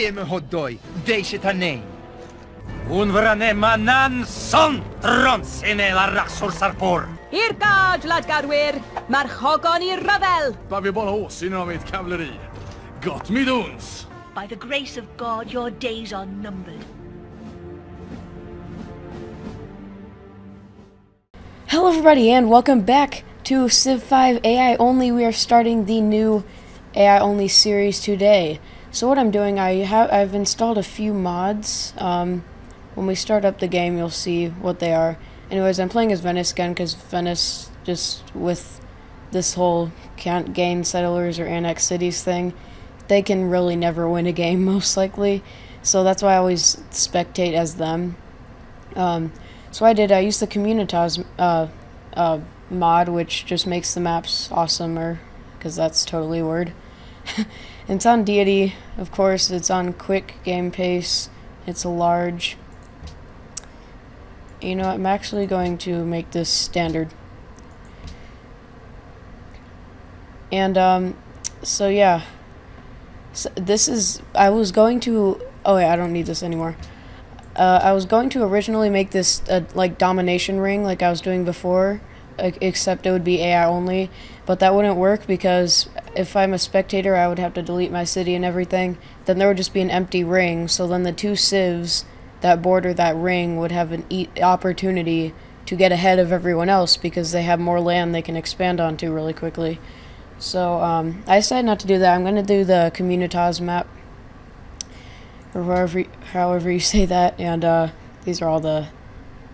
im hoddoi, deishe tanein. Unvrane manan son trons in el arachsor sarpor. I'r gad, ladgarwyr! Mae'r chogon i'r ryfel! Bara vi bara åsyn av ett kavalleri. Gott med uns! By the grace of God, your days are numbered. Hello everybody and welcome back to Civ 5 AI Only. We are starting the new AI Only series today. So what I'm doing, I've installed a few mods. When we start up the game you'll see what they are. Anyways, I'm playing as Venice again because Venice, just with this whole can't gain settlers or annex cities thing, they can really never win a game most likely. So that's why I always spectate as them. So I used the Communitas mod, which just makes the maps awesomer, because that's totally a word. It's on deity, of course, it's on quick game pace, it's large. You know, I'm actually going to make this standard. And, so yeah. So this is, I was going to, oh yeah, I don't need this anymore. I was going to originally make this like domination ring like I was doing before, except it would be AI only, but that wouldn't work because if I'm a spectator I would have to delete my city and everything, then there would just be an empty ring, so then the two civs that border that ring would have an opportunity to get ahead of everyone else because they have more land they can expand onto really quickly. So I decided not to do that. I'm going to do the Communitas map, or however you say that, and these are all the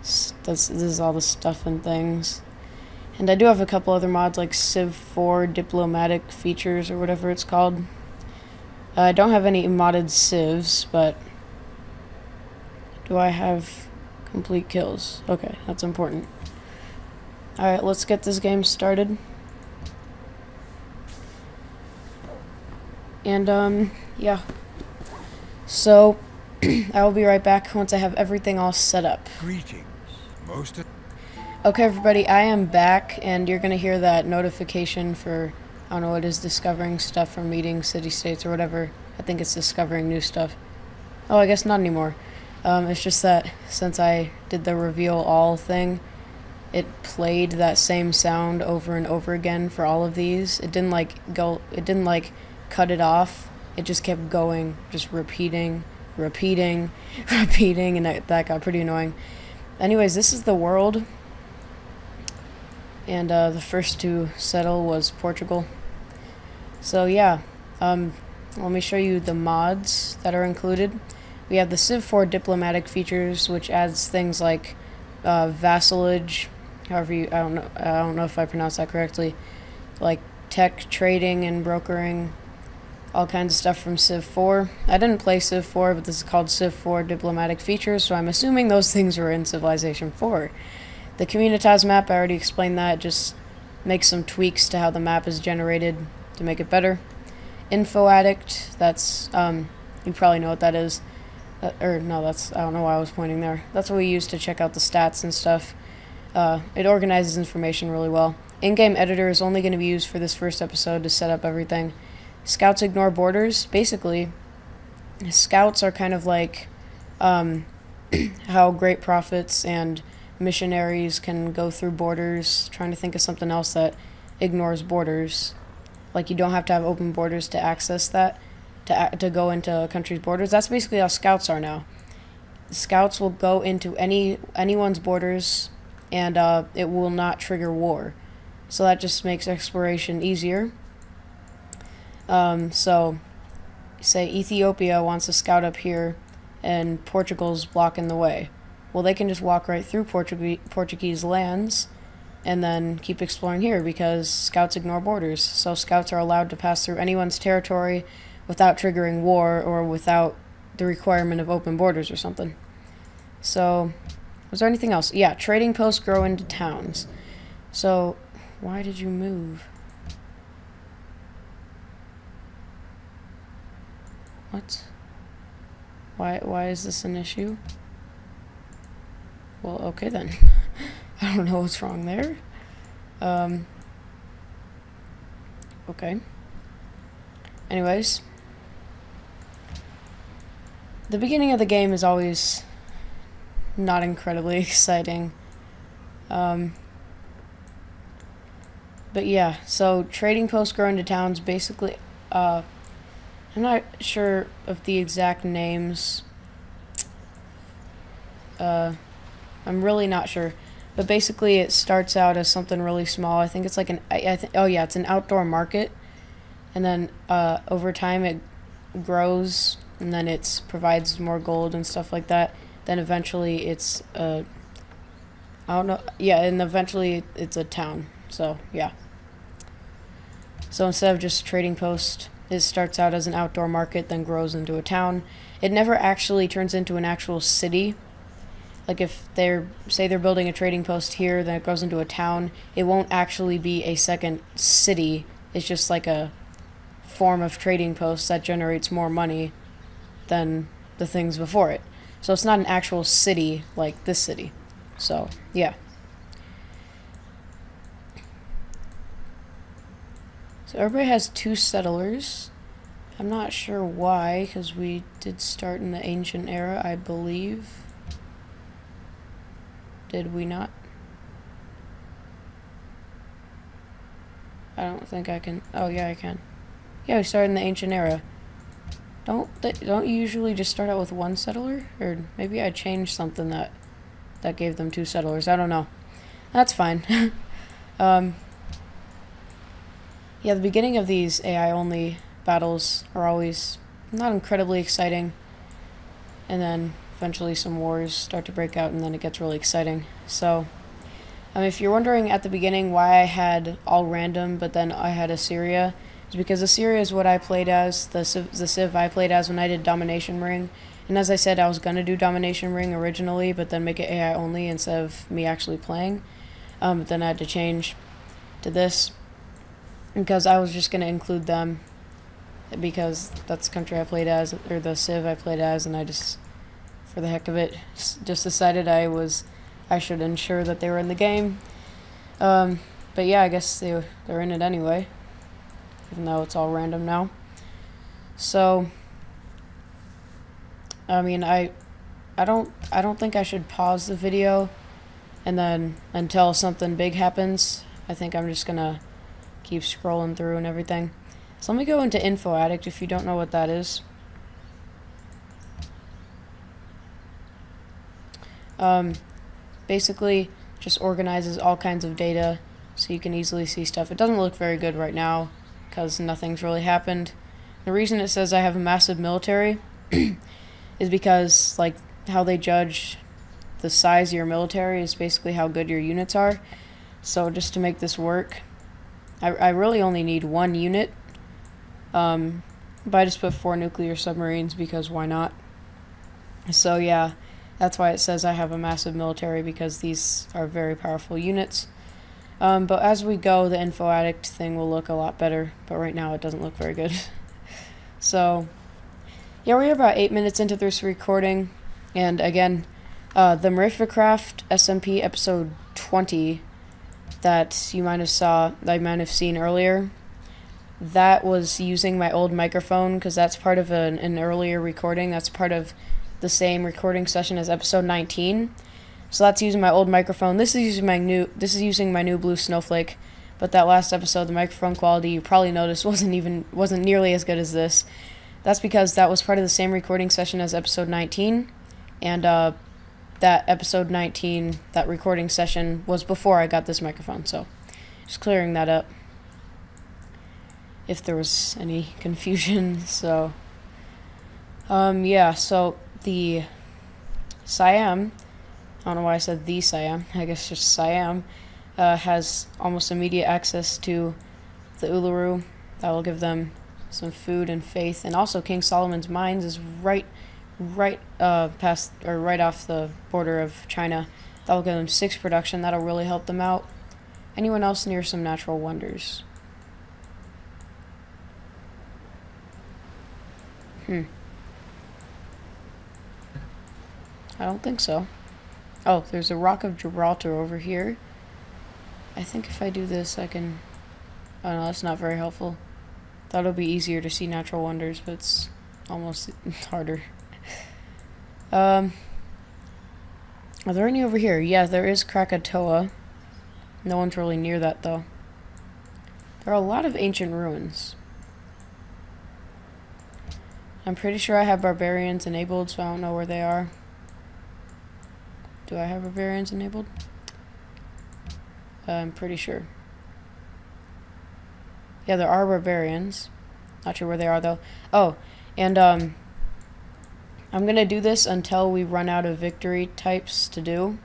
this is all the stuff and things. And I do have a couple other mods like Civ 4 diplomatic features or whatever it's called. I don't have any modded civs, but do I have complete kills? Okay, that's important. Alright, let's get this game started. And yeah. So, I will be right back once I have everything all set up. Greetings, most. Okay, everybody, I am back, and you're gonna hear that notification for, I don't know what it is, discovering stuff from meetings, city-states, or whatever. I think it's discovering new stuff. Oh, I guess not anymore. It's just that since I did the reveal all thing, it played that same sound over and over again for all of these. It didn't like cut it off. It just kept going, just repeating, and that got pretty annoying. Anyways, this is the world, and the first to settle was Portugal. So yeah, let me show you the mods that are included. We have the Civ 4 diplomatic features, which adds things like vassalage, however you, I don't know if I pronounced that correctly, like tech trading and brokering. All kinds of stuff from Civ 4. I didn't play Civ 4, but this is called Civ 4 Diplomatic Features, so I'm assuming those things were in Civilization 4. The Communitas map, I already explained that, just make some tweaks to how the map is generated to make it better. Info Addict, that's, you probably know what that is. Or, no, that's, I don't know why I was pointing there. That's what we use to check out the stats and stuff. It organizes information really well. In-game editor is only going to be used for this first episode to set up everything. Scouts ignore borders. Basically, scouts are kind of like how great prophets and missionaries can go through borders. Trying to think of something else that ignores borders. Like you don't have to have open borders to access that, to go into a country's borders. That's basically how scouts are now. Scouts will go into anyone's borders, and it will not trigger war. So that just makes exploration easier. So, say Ethiopia wants to scout up here, and Portugal's blocking the way. Well, they can just walk right through Portuguese lands, and then keep exploring here, because scouts ignore borders. So scouts are allowed to pass through anyone's territory without triggering war, or without the requirement of open borders or something. So, was there anything else? Yeah, trading posts grow into towns. So, why did you move? What? Why is this an issue? Well, okay then. I don't know what's wrong there. Okay. Anyways. the beginning of the game is always not incredibly exciting. But yeah, so trading posts grow into towns. Basically, I'm not sure of the exact names. I'm really not sure. But basically, it starts out as something really small. I think it's like oh yeah, it's an outdoor market. And then over time it grows, and then it provides more gold and stuff like that. Then eventually it's I don't know. Yeah, and eventually it's a town. So yeah. So instead of just trading post, it starts out as an outdoor market, then grows into a town. It never actually turns into an actual city. Like if say they're building a trading post here, then it goes into a town, it won't actually be a second city. It's just like a form of trading post that generates more money than the things before it. So it's not an actual city like this city. So, yeah. So everybody has 2 settlers. I'm not sure why, because we did start in the ancient era, I believe. Did we not? I don't think I can. Oh yeah, I can. Yeah, we started in the ancient era. Don't you usually just start out with 1 settler? Or maybe I changed something that gave them 2 settlers. I don't know. That's fine. Yeah, the beginning of these AI-only battles are always not incredibly exciting. And then eventually some wars start to break out, and then it gets really exciting. So, if you're wondering at the beginning why I had all random, but then I had Assyria, it's because Assyria is what I played as, the Civ I played as when I did Domination Ring. And as I said, I was going to do Domination Ring originally, but then make it AI only instead of me actually playing. But then I had to change to this, because I was just going to include them, because that's the country I played as, or the Civ I played as, and I just, for the heck of it, just decided I should ensure that they were in the game. But yeah, I guess they're in it anyway, even though it's all random now. So, I mean, I don't think I should pause the video and then until something big happens. I think I'm just gonna keep scrolling through and everything. So let me go into Info Addict if you don't know what that is. Basically just organizes all kinds of data so you can easily see stuff. It doesn't look very good right now because nothing's really happened. The reason it says I have a massive military is because, like, how they judge the size of your military is basically how good your units are. So just to make this work, I really only need 1 unit. But I just put 4 nuclear submarines because why not? So yeah, that's why it says I have a massive military, because these are very powerful units. But as we go, the Info Addict thing will look a lot better, but right now it doesn't look very good. So yeah, we're about 8 minutes into this recording, and again, the Marificraft SMP episode 20 that I might have seen earlier, that was using my old microphone, because that's part of an earlier recording. That's part of the same recording session as episode 19. So that's using my old microphone. This is using my new blue snowflake. But that last episode, the microphone quality, you probably noticed, wasn't nearly as good as this. That's because that was part of the same recording session as episode 19, and that episode 19, that recording session, was before I got this microphone. So just clearing that up if there was any confusion. So yeah, so the Siam, I don't know why I said the Siam, I guess just Siam, has almost immediate access to the Uluru. That will give them some food and faith, and also King Solomon's Mines is right past, or right off the border of China. That will give them 6 production. That'll really help them out. Anyone else near some natural wonders? I don't think so. Oh, there's a Rock of Gibraltar over here. I think if I do this, I can... Oh no, that's not very helpful. Thought it would be easier to see natural wonders, but it's almost harder. Are there any over here? Yeah, there is Krakatoa. No one's really near that, though. There are a lot of ancient ruins. I'm pretty sure I have barbarians enabled, so I don't know where they are. Do I have barbarians enabled? I'm pretty sure. Yeah, there are barbarians. Not sure where they are, though. Oh, and, I'm gonna do this until we run out of victory types to do.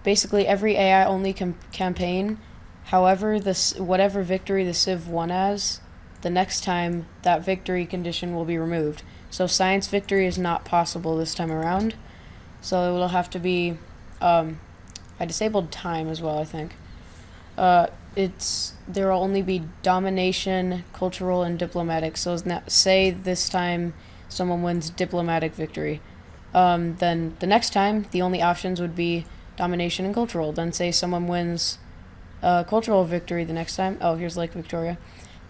Basically, every AI-only campaign, however, whatever victory the Civ won as, the next time that victory condition will be removed. So science victory is not possible this time around. So it will have to be, I disabled time as well, I think. There will only be domination, cultural, and diplomatic. So say this time someone wins diplomatic victory. Then the next time, the only options would be domination and cultural. Then say someone wins cultural victory the next time. Oh, here's Lake Victoria.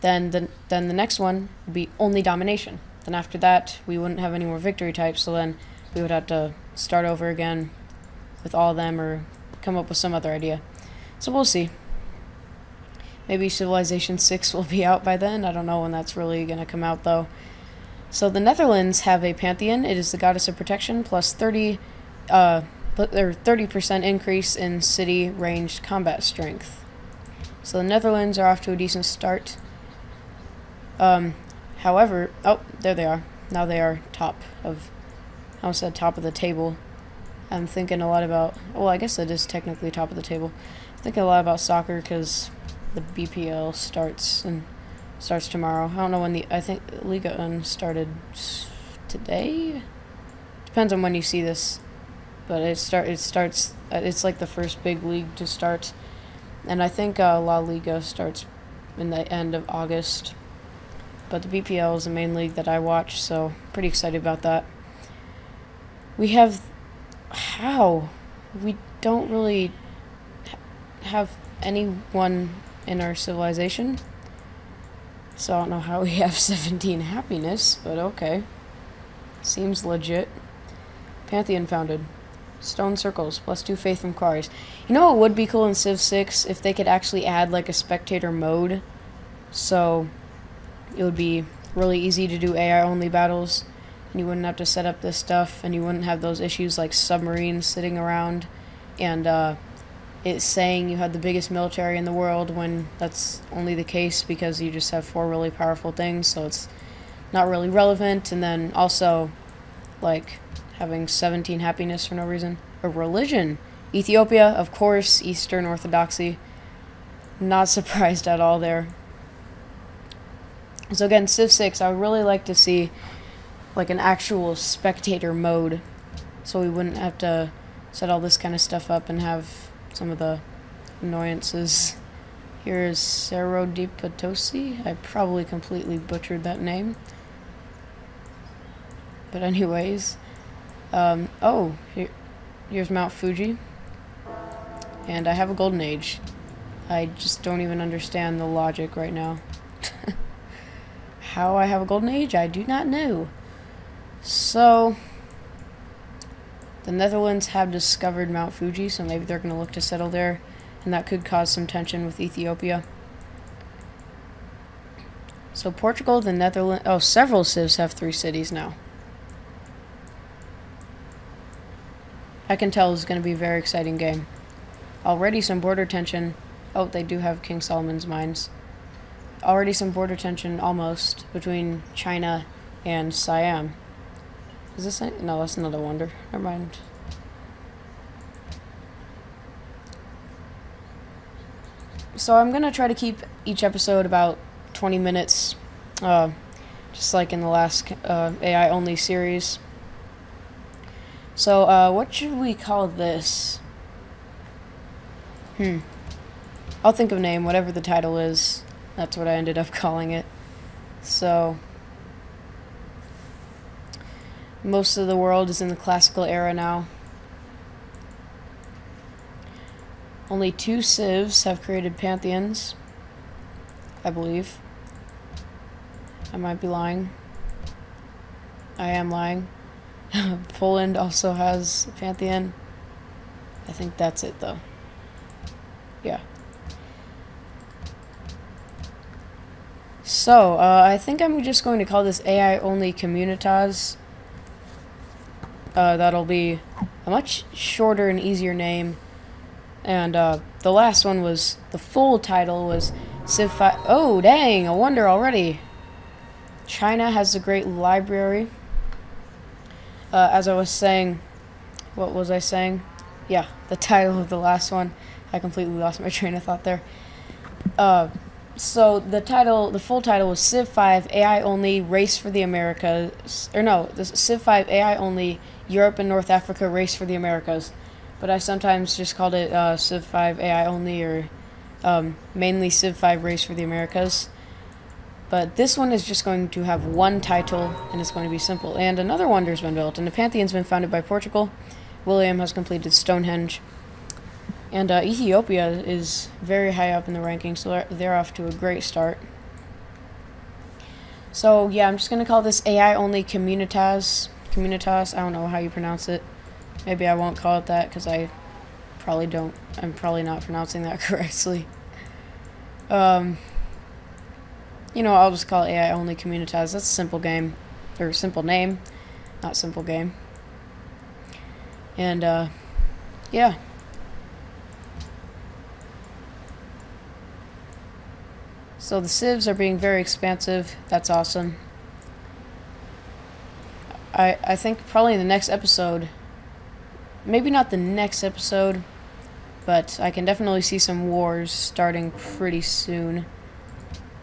Then the next one would be only domination. Then after that, we wouldn't have any more victory types, so then we would have to start over again with all of them or come up with some other idea. So we'll see. Maybe Civilization 6 will be out by then. I don't know when that's really going to come out, though. So the Netherlands have a pantheon. It is the goddess of protection, plus 30% increase in city ranged combat strength. So the Netherlands are off to a decent start. However, oh, there they are. Now they are top of, I almost said top of the table. I'm thinking a lot about, well, I guess that is technically top of the table. I'm thinking a lot about soccer because the BPL starts tomorrow. I don't know when I think Liga Un started today? Depends on when you see this. But it starts, it's like the first big league to start. And I think La Liga starts in the end of August. But the BPL is the main league that I watch, so pretty excited about that. We have, we don't really have anyone in our civilization. So I don't know how we have 17 happiness, but okay. Seems legit. Pantheon founded. Stone circles, plus 2 faith from quarries. You know what would be cool in Civ 6? If they could actually add like a spectator mode. So it would be really easy to do AI-only battles. And you wouldn't have to set up this stuff. And you wouldn't have those issues like submarines sitting around. And it's saying you have the biggest military in the world when that's only the case because you just have 4 really powerful things. So it's not really relevant. And then also, like, having 17 happiness for no reason. Or religion. Ethiopia, of course, Eastern Orthodoxy. Not surprised at all there. So again, Civ 6, I would really like to see like an actual spectator mode. So we wouldn't have to set all this kind of stuff up and have some of the annoyances. Here is Cerro de Potosi. I probably completely butchered that name. But anyways... oh, here's Mount Fuji. And I have a golden age. I just don't even understand the logic right now. How I have a golden age, I do not know. So, the Netherlands have discovered Mount Fuji, so maybe they're going to look to settle there. And that could cause some tension with Ethiopia. So Portugal, the Netherlands... Oh, several civs have 3 cities now. I can tell this is going to be a very exciting game. Already some border tension. Oh, they do have King Solomon's mines. Already some border tension, almost, between China and Siam. Is this... No, that's not a wonder. Never mind. So I'm going to try to keep each episode about 20 minutes. Just like in the last AI-only series. So, what should we call this? I'll think of a name, whatever the title is. That's what I ended up calling it. So, most of the world is in the classical era now. Only 2 civs have created pantheons, I believe. I might be lying. I am lying. Poland also has a pantheon. I think that's it, though. Yeah. So, I think I'm just going to call this AI-only Communitas. That'll be a much shorter and easier name. And, the last one was, the full title was Civ 5. Oh, dang, a wonder already. China has a great library. As I was saying, what was I saying? Yeah, the title of the last one. I completely lost my train of thought there. So the full title was Civ 5 AI only Race for the Americas, or no, the Civ 5 AI only Europe and North Africa Race for the Americas. But I sometimes just called it Civ 5 AI only, or mainly Civ 5 Race for the Americas. But this one is just going to have one title, and it's going to be simple. And another wonder's been built, and the Pantheon's been founded by Portugal. William has completed Stonehenge. And Ethiopia is very high up in the rankings, so they're off to a great start. So, yeah, I'm just going to call this AI-only Communitas. Communitas, I don't know how you pronounce it. Maybe I won't call it that, because I'm probably not pronouncing that correctly. You know, I'll just call it AI only Communitas. That's a simple game. Or simple name. Not simple game. And, yeah. So the civs are being very expansive. That's awesome. I think probably in the next episode, maybe not the next episode, but I can definitely see some wars starting pretty soon.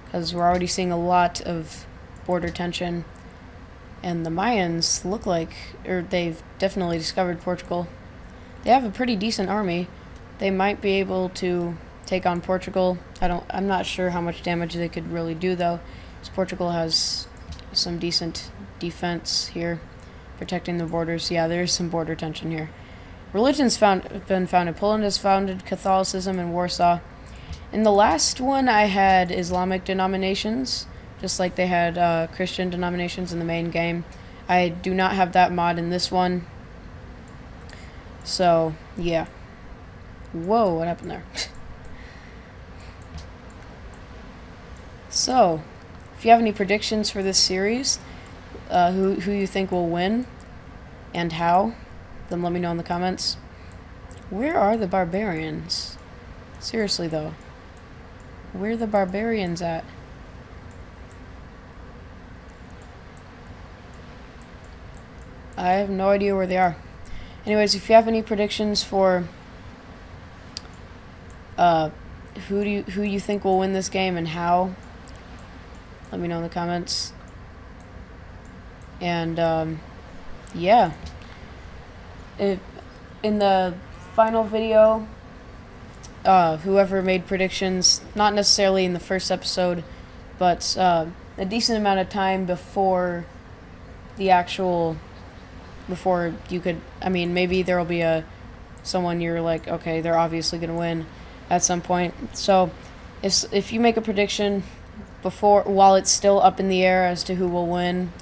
Because we're already seeing a lot of border tension. And the Mayans look like, or they've definitely discovered Portugal. They have a pretty decent army. They might be able to take on Portugal. I'm not sure how much damage they could really do, though, because Portugal has some decent defense here, protecting the borders. Yeah, there is some border tension here. Religion's been founded. Poland has founded Catholicism in Warsaw. In the last one, I had Islamic denominations, just like they had Christian denominations in the main game. I do not have that mod in this one. So, yeah. Whoa, what happened there? So, if you have any predictions for this series, who you think will win, and how, then let me know in the comments. Where are the barbarians? Seriously, though. Where are the barbarians at? I have no idea where they are. Anyways, if you have any predictions for who you think will win this game and how, let me know in the comments. And yeah, in the final video, whoever made predictions, not necessarily in the first episode, but a decent amount of time before the actual, before you could, I mean, maybe there will be someone you're like, okay, they're obviously going to win at some point. So if you make a prediction while it's still up in the air as to who will win,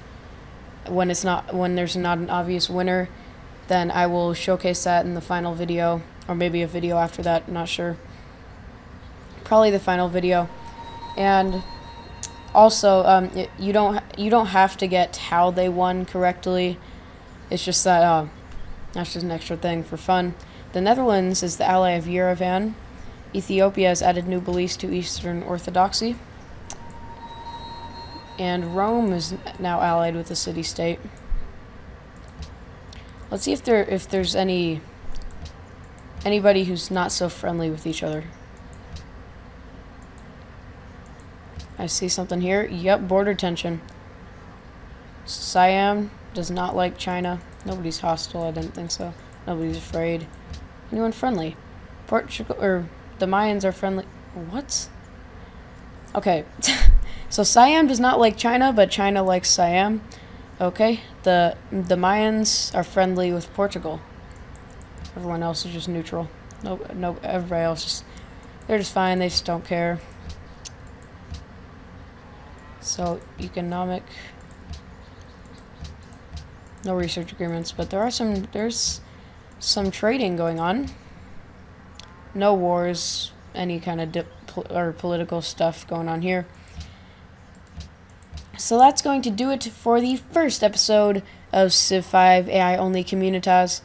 when there's not an obvious winner, then I will showcase that in the final video, or maybe a video after that, I'm not sure. Probably the final video. And also, you don't have to get how they won correctly. It's just that that's just an extra thing for fun. The Netherlands is the ally of Yerevan. Ethiopia has added new beliefs to Eastern Orthodoxy. And Rome is now allied with the city-state. Let's see if there's anybody who's not so friendly with each other. I see something here. Yep, border tension. Siam does not like China. Nobody's hostile, I didn't think so. Nobody's afraid. Anyone friendly? Portugal, or the Mayans are friendly. What? Okay. So Siam does not like China, but China likes Siam. Okay. The Mayans are friendly with Portugal. Everyone else is just neutral. No, everybody else they're just fine, they just don't care. So, economic. No research agreements, but there's some trading going on. No wars, any kind of political stuff going on here. So that's going to do it for the first episode of Civ 5 AI Only Communitas.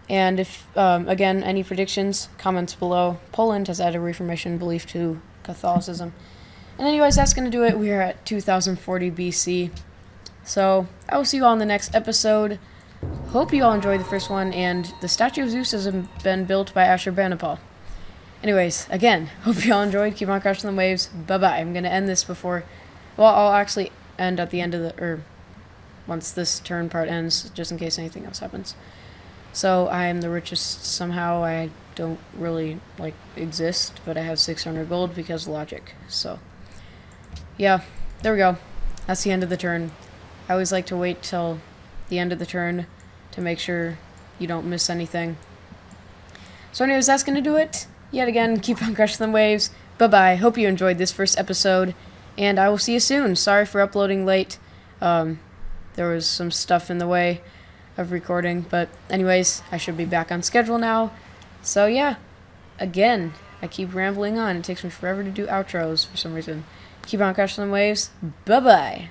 And if, again, any predictions, comments below. Poland has added Reformation belief to Catholicism. And anyways, that's going to do it. We are at 2040 BC. So I will see you all in the next episode. Hope you all enjoyed the first one, and the statue of Zeus has been built by Ashurbanipal. Anyways, again, hope you all enjoyed. Keep on crushing the waves. Bye-bye. I'm going to end this before... Well, I'll actually end at the end of the... Or once this turn part ends, just in case anything else happens. So, I am the richest somehow. I don't really, like, exist, but I have 600 gold because logic. So, yeah, there we go. That's the end of the turn. I always like to wait till the end of the turn to make sure you don't miss anything. So anyways, that's going to do it. Yet again, keep on crushing the waves. Bye-bye. Hope you enjoyed this first episode, and I will see you soon. Sorry for uploading late. There was some stuff in the way of recording, but anyways, I should be back on schedule now. So yeah, again, I keep rambling on. It takes me forever to do outros for some reason. Keep on crushing the waves. Bye-bye.